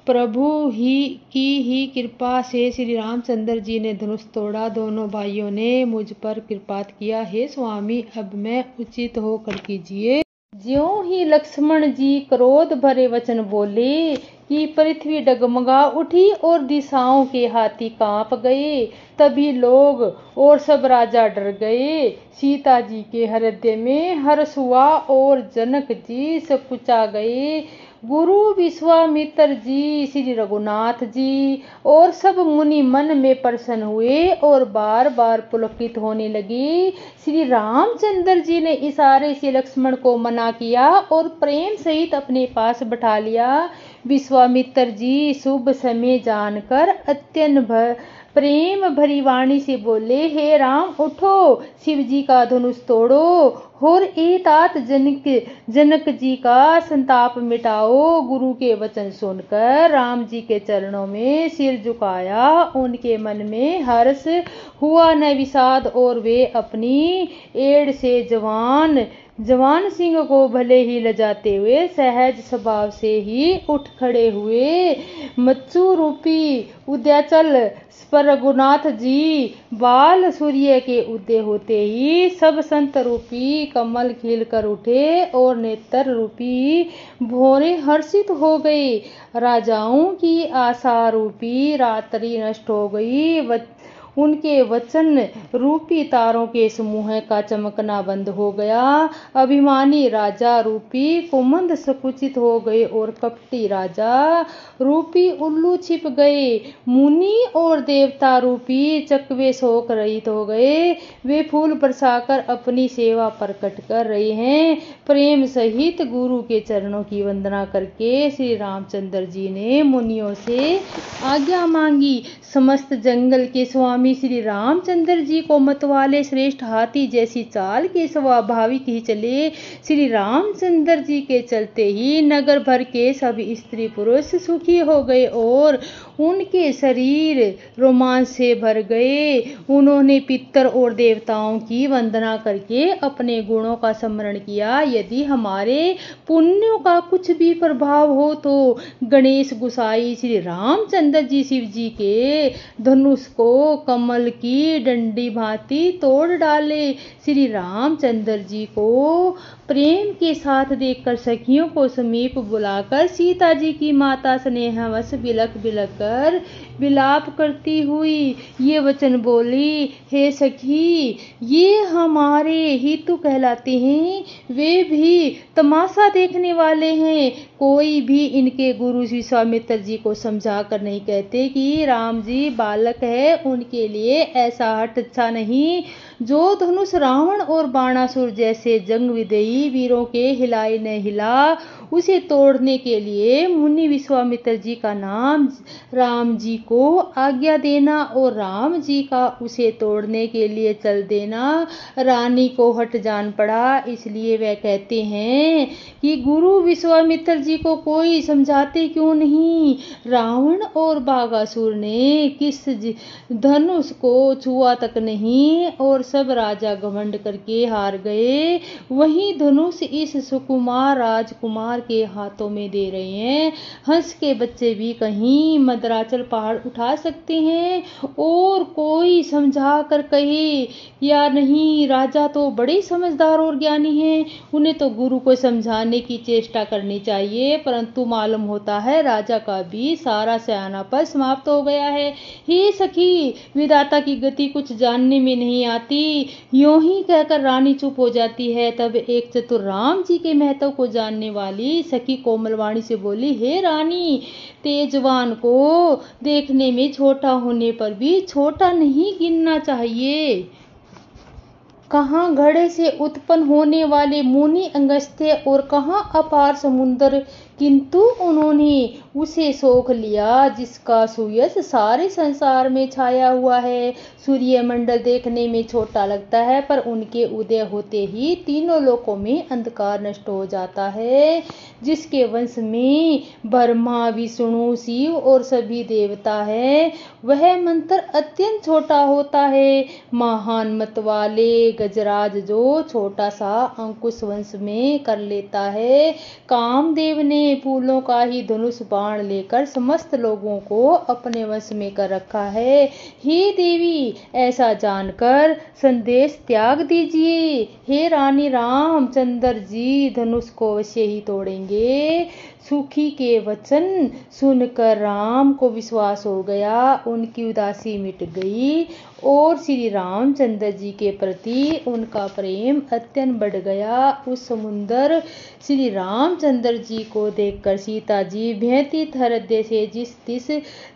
प्रभु की कृपा से श्री रामचंद्र जी ने धनुष तोड़ा। दोनों भाइयों ने मुझ पर कृपात किया। हे स्वामी, अब मैं उचित होकर कीजिए। ज्यों ही लक्ष्मण जी क्रोध भरे वचन बोले कि पृथ्वी डगमगा उठी और दिशाओं के हाथी कांप गए। तभी लोग और सब राजा डर गए। सीता जी के हृदय में हर्ष हुआ और जनक जी सकुचा गए। गुरु विश्वामित्र जी, श्री रघुनाथ जी और सब मुनि मन में प्रसन्न हुए और बार बार पुलकित होने लगे। श्री रामचंद्र जी ने इशारे से लक्ष्मण को मना किया और प्रेम सहित अपने पास बैठा लिया। विश्वामित्र जी शुभ समय जानकर अत्यंत प्रेम भरी वाणी से बोले, हे राम, उठो, शिव जी का धनुष तोड़ो और तात जनक जी का संताप मिटाओ। गुरु के वचन सुनकर राम जी के चरणों में सिर झुकाया। उनके मन में हर्ष हुआ न विषाद, और वे अपनी एड़ से जवान जवान सिंह को भले ही लजाते हुए सहज स्वभाव से ही उठ खड़े हुए। मच्छु रूपी उद्याचल पर रघुनाथ जी बाल सूर्य के उदय होते ही सब संत रूपी कमल खिल कर उठे और नेत्र रूपी भौरे हर्षित हो गई। राजाओं की आशा रूपी रात्रि नष्ट हो गई। उनके वचन रूपी तारों के समूह का चमकना बंद हो गया। अभिमानी राजा रूपी कुमंद संकुचित हो गए और कपटी राजा रूपी उल्लू छिप गए। मुनि और देवता रूपी चकवे शोक रहित हो गए। वे फूल बरसाकर अपनी सेवा प्रकट कर रहे हैं। प्रेम सहित गुरु के चरणों की वंदना करके श्री रामचंद्र जी ने मुनियों से आज्ञा मांगी। समस्त जंगल के स्वामी श्री रामचंद्र जी को मतवाले श्रेष्ठ हाथी जैसी चाल के स्वाभाविक ही चले। श्री रामचंद्र जी के चलते ही नगर भर के सभी स्त्री पुरुष सुखी हो गए और उनके शरीर रोमांच से भर गए। उन्होंने पितर और देवताओं की वंदना करके अपने गुणों का स्मरण किया। यदि हमारे पुण्यों का कुछ भी प्रभाव हो तो गणेश गुसाई श्री रामचंद्र जी शिव जी के धनुष को कमल की डंडी भांति तोड़ डाले। श्री रामचंद्र जी को प्रेम के साथ देखकर सखियों को समीप बुलाकर सीता जी की माता स्नेहवश बिलख बिलख कर विलाप करती हुई ये वचन बोली, हे सखी, ये हमारे हितु कहलाते हैं। वे भी तमाशा देखने वाले हैं। कोई भी इनके गुरु विश्वामित्र जी को समझा कर नहीं कहते कि राम जी बालक है, उनके लिए ऐसा हट अच्छा नहीं। जो धनुष रावण और बाणासुर जैसे जंग विजयी वीरों के हिलाए न हिला, उसे तोड़ने के लिए मुनि विश्वामित्र जी का नाम राम जी को आज्ञा देना और राम जी का उसे तोड़ने के लिए चल देना रानी को हट जान पड़ा। इसलिए वह कहते हैं कि गुरु विश्वामित्र जी को कोई समझाते क्यों नहीं। रावण और बागासुर ने किस धनुष को छुआ तक नहीं और सब राजा घमंड करके हार गए। वही धनुष इस सुकुमार राजकुमार के हाथों में दे रहे हैं। हंस के बच्चे भी कहीं मद्राचल पहाड़ उठा सकते हैं और कोई समझा कर कहे या नहीं। राजा तो बड़े समझदार और ज्ञानी हैं, उन्हें तो गुरु को समझाने की चेष्टा करनी चाहिए, परंतु मालूम होता है राजा का भी सारा सयानापन समाप्त हो गया है। हे सखी, विधाता की गति कुछ जानने में नहीं आती। यूं ही कहकर रानी चुप हो जाती है। तब एक चतुर राम जी के महत्व को जानने वाली सखी कोमलवाणी से बोली, हे रानी, तेजवान को देखने में छोटा होने पर भी छोटा नहीं गिनना चाहिए। कहाँ घड़े से उत्पन्न होने वाले मुनि अंगस्त्य और कहाँ अपार समुद्र, किंतु उन्होंने उसे सोख लिया जिसका सुयश सारे संसार में छाया हुआ है। सूर्य मंडल देखने में छोटा लगता है, पर उनके उदय होते ही तीनों लोकों में अंधकार नष्ट हो जाता है। जिसके वंश में ब्रह्मा, विष्णु, शिव और सभी देवता है, वह मंत्र अत्यंत छोटा होता है। महान मत वाले गजराज जो छोटा सा अंकुश वंश में कर लेता है। कामदेव ने फूलों का ही धनुष बाण लेकर समस्त लोगों को अपने वश में कर रखा है। हे देवी, ऐसा जानकर संदेश त्याग दीजिए। हे रानी, रामचंद्र जी धनुष को अवश्य ही तोड़ेंगे। सुखी के वचन सुनकर राम को विश्वास हो गया। उनकी उदासी मिट गई और श्री रामचंद्र जी के प्रति उनका प्रेम अत्यंत बढ़ गया। उस समुंदर श्री रामचंद्र जी को देखकर सीता जी व्यथित हृदय से जिस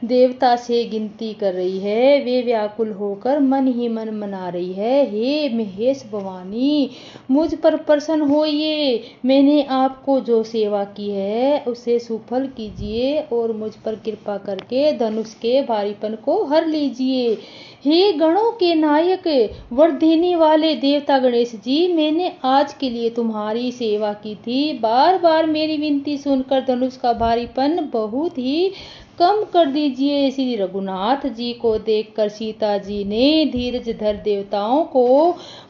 देवता से गिनती कर रही है, वे व्याकुल होकर मन ही मन मना रही है, हे महेश भवानी, मुझ पर प्रसन्न होइए। मैंने आपको जो सेवा की है उसे सुफल कीजिए और मुझ पर कृपा करके धनुष के भारीपन को हर लीजिए। हे गणों के नायक, वर देने वाले देवता गणेश जी, मैंने आज के लिए तुम्हारी सेवा की थी। बार बार मेरी विनती सुनकर धनुष का भारीपन बहुत ही कम कर दीजिए। श्री रघुनाथ जी को देखकर सीता जी ने धीरज धर देवताओं को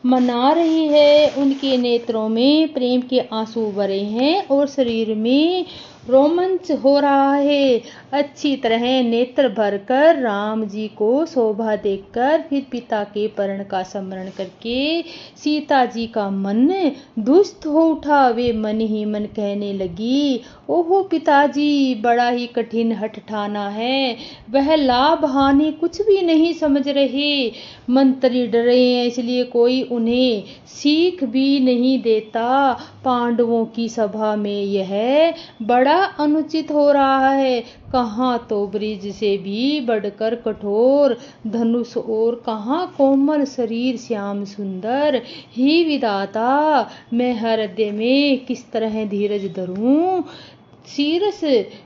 मना रही है। उनके नेत्रों में प्रेम के आंसू भरे हैं और शरीर में रोमांच हो रहा है। अच्छी तरह नेत्र भरकर राम जी को शोभा देखकर फिर पिता के पर्ण का स्मरण करके सीता जी का मन दुष्ट हो उठा। वे मन ही मन कहने लगी, ओहो पिताजी, बड़ा ही कठिन हठ ठाना है। वह लाभ हानि कुछ भी नहीं समझ रहे। मंत्री डरे हैं इसलिए कोई उन्हें सीख भी नहीं देता। पांडवों की सभा में यह बड़ा अनुचित हो रहा है। कहाँ तो ब्रिज से भी बढ़कर कठोर धनुष और कहाँ कोमल शरीर श्याम सुंदर। ही विधाता, मैं हृदय में किस तरह धीरज धरूं। शीरस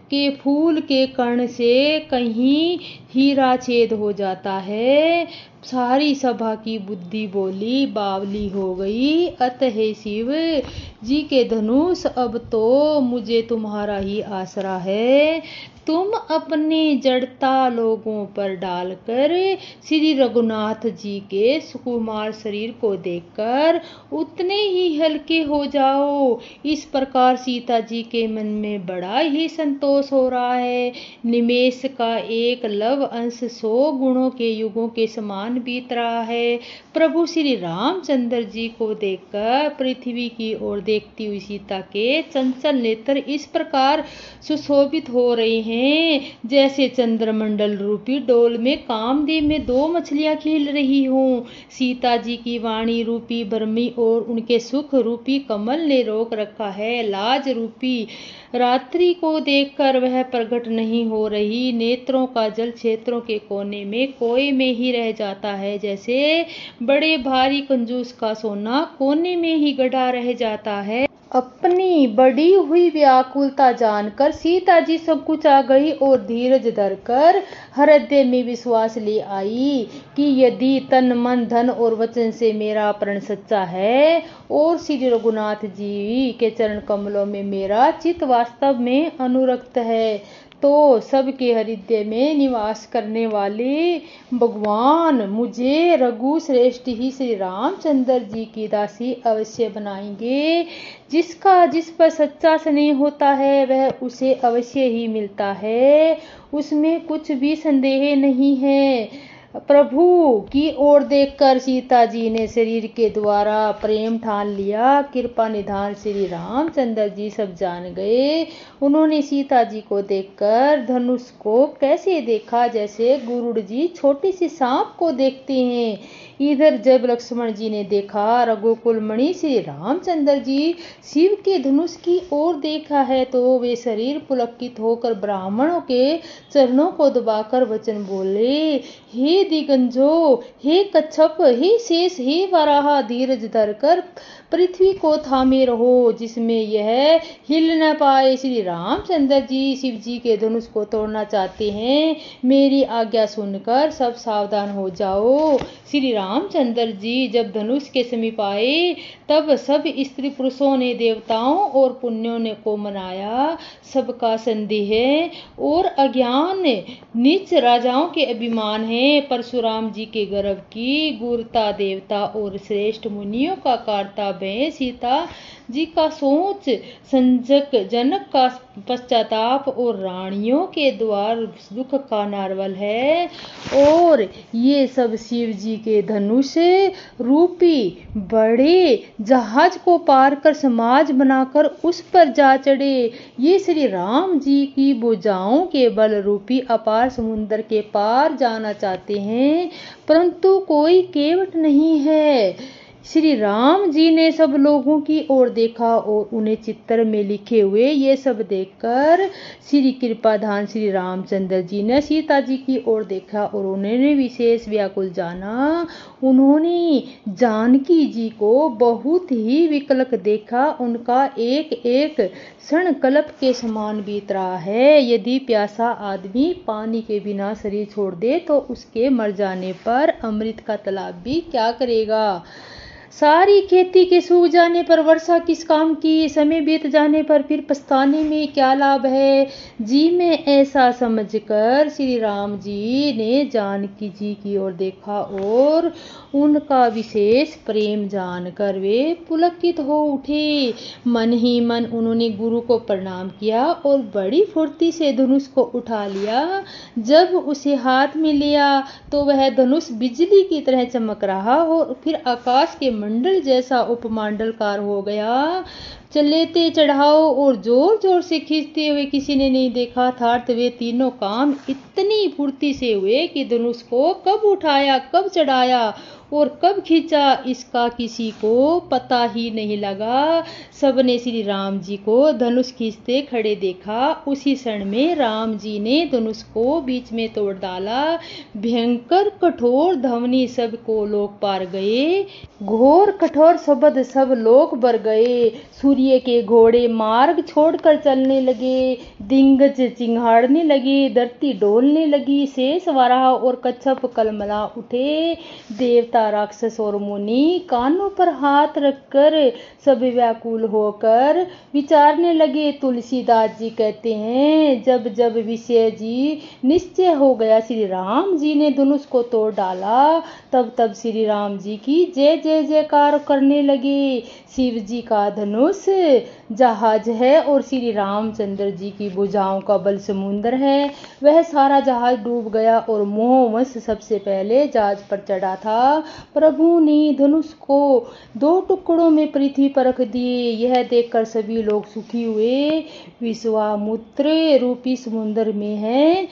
के फूल के कण से कहीं हीरा छेद हो जाता है। सारी सभा की बुद्धि बोली बावली हो गई। अतः शिव जी के धनुष, अब तो मुझे तुम्हारा ही आसरा है। तुम अपने जड़ता लोगों पर डालकर श्री रघुनाथ जी के सुकुमार शरीर को देखकर उतने ही हल्के हो जाओ। इस प्रकार सीता जी के मन में बड़ा ही संतोष हो रहा है। निमेष का एक लव अंश 100 गुणों के युगों के समान बीत रहा है। प्रभु श्री रामचंद्र जी को देखकर पृथ्वी की ओर देखती हुई सीता के चंचल नेत्र इस प्रकार सुशोभित हो रहे हैं जैसे चंद्रमंडल रूपी डोल में कामदेव में 2 मछलियां खेल रही हों। सीता जी की वाणी रूपी बर्मी और उनके सुख रूपी कमल ने रोक रखा है। लाज रूपी रात्रि को देखकर वह प्रकट नहीं हो रही। नेत्रों का जल क्षेत्रों के कोने में कोए में ही रह जाता है, जैसे बड़े भारी कंजूस का सोना कोने में ही गड़ा रह जाता है। अपनी बड़ी हुई व्याकुलता जानकर सीता जी संकुचा गई और धीरज धरकर हृदय में विश्वास ले आई कि यदि तन मन धन और वचन से मेरा प्रण सच्चा है और श्री रघुनाथ जी के चरण कमलों में मेरा चित्त वास्तव में अनुरक्त है, तो सबके हृदय में निवास करने वाले भगवान मुझे रघु श्रेष्ठ ही श्री रामचंद्र जी की दासी अवश्य बनाएंगे। जिसका जिस पर सच्चा स्नेह होता है वह उसे अवश्य ही मिलता है, उसमें कुछ भी संदेह नहीं है। प्रभु की ओर देखकर सीता जी ने शरीर के द्वारा प्रेम ठान लिया। कृपा निधान श्री रामचंद्र जी सब जान गए। उन्होंने सीता जी को देखकर धनुष को कैसे देखा, जैसे गुरुड़ जी छोटी सी सांप को देखते हैं। इधर जब लक्ष्मण जी ने देखा रघुकुल मणि श्री रामचंद्र जी शिव के धनुष की ओर देखा है, तो वे शरीर पुलकित होकर ब्राह्मणों के चरणों को दबाकर वचन बोले, हे दिगंजो, हे कच्छप, हे शेष, हे वराह, धीरज धरकर पृथ्वी को थामे रहो, जिसमें यह हिल न पाए। श्री रामचंद्र जी शिव जी के धनुष को तोड़ना चाहते हैं। मेरी आज्ञा सुनकर सब सावधान हो जाओ। श्री रामचंद्र जी जब धनुष के समीप आए तब सब स्त्री पुरुषों ने देवताओं और पुण्यों ने को मनाया। सबका संदेह और अज्ञान नीच राजाओं के अभिमान है। परशुराम जी के गर्भ की गुरता देवता और श्रेष्ठ मुनियों का कर्तव्य है। सीता जी का सोच संजक जनक का पश्चाताप और रानियों के द्वार दुख का नारवल है। और ये सब शिव जी के धनुष रूपी बड़े जहाज को पार कर समाज बनाकर उस पर जा चढ़े। ये श्री राम जी की भुजाओं के बल रूपी अपार समुद्र के पार जाना चाहते हैं, परंतु कोई केवट नहीं है। श्री राम जी ने सब लोगों की ओर देखा और उन्हें चित्र में लिखे हुए ये सब देखकर श्री कृपाधान श्री रामचंद्र जी ने सीता जी की ओर देखा और उन्होंने विशेष व्याकुल जाना। उन्होंने जानकी जी को बहुत ही विकलक देखा। उनका एक एक क्षण कल्प के समान बीत रहा है। यदि प्यासा आदमी पानी के बिना शरीर छोड़ दे तो उसके मर जाने पर अमृत का तालाब भी क्या करेगा। सारी खेती के सूख जाने पर वर्षा किस काम की, समय बीत जाने पर फिर पछताने में क्या लाभ है। जी में ऐसा समझकर श्री राम जी ने जानकी जी की ओर देखा और उनका विशेष प्रेम जानकर वे पुलकित हो उठे। मन ही मन उन्होंने गुरु को प्रणाम किया और बड़ी फुर्ती से धनुष को उठा लिया। जब उसे हाथ में लिया तो वह धनुष बिजली की तरह चमक रहा और फिर आकाश के मंडल जैसा उपमंडलकार हो गया। चलेते चढ़ाओ और जोर जोर से खींचते हुए किसी ने नहीं देखा था। वे तीनों काम इतनी फुर्ती से हुए कि धनुष को कब उठाया, कब चढ़ाया और कब खींचा इसका किसी को पता ही नहीं लगा। सबने श्री राम जी को धनुष खींचते खड़े देखा। उसी क्षण में राम जी ने धनुष को बीच में तोड़ डाला। भयंकर कठोर ध्वनि सबको लोक पार गए। घोर कठोर शब्द सब लोक बर गए। सूर्य के घोड़े मार्ग छोड़कर चलने लगे। दिग्गज चिंघाड़ने लगे, धरती डोलने लगी। शेष वाराह और कच्छप कलमला उठे। देवता, राक्षस और मुनि कानों पर हाथ रखकर सब व्याकुल होकर विचारने लगे। तुलसीदास जी कहते हैं, जब जब विषय जी निश्चय हो गया श्री राम जी ने धनुष को तोड़ डाला, तब तब श्री राम जी की जय जय जयकार करने लगे। शिव जी का धनुष जहाज है और श्री रामचंद्र जी की भुजाओं का बल समुद्र है। वह सारा जहाज डूब गया और मोहवश सबसे पहले जहाज पर चढ़ा था। प्रभु ने धनुष को 2 टुकड़ों में पृथ्वी पर रख दिए। यह देखकर सभी लोग सुखी हुए। विश्वामित्र रूपी समुद्र में है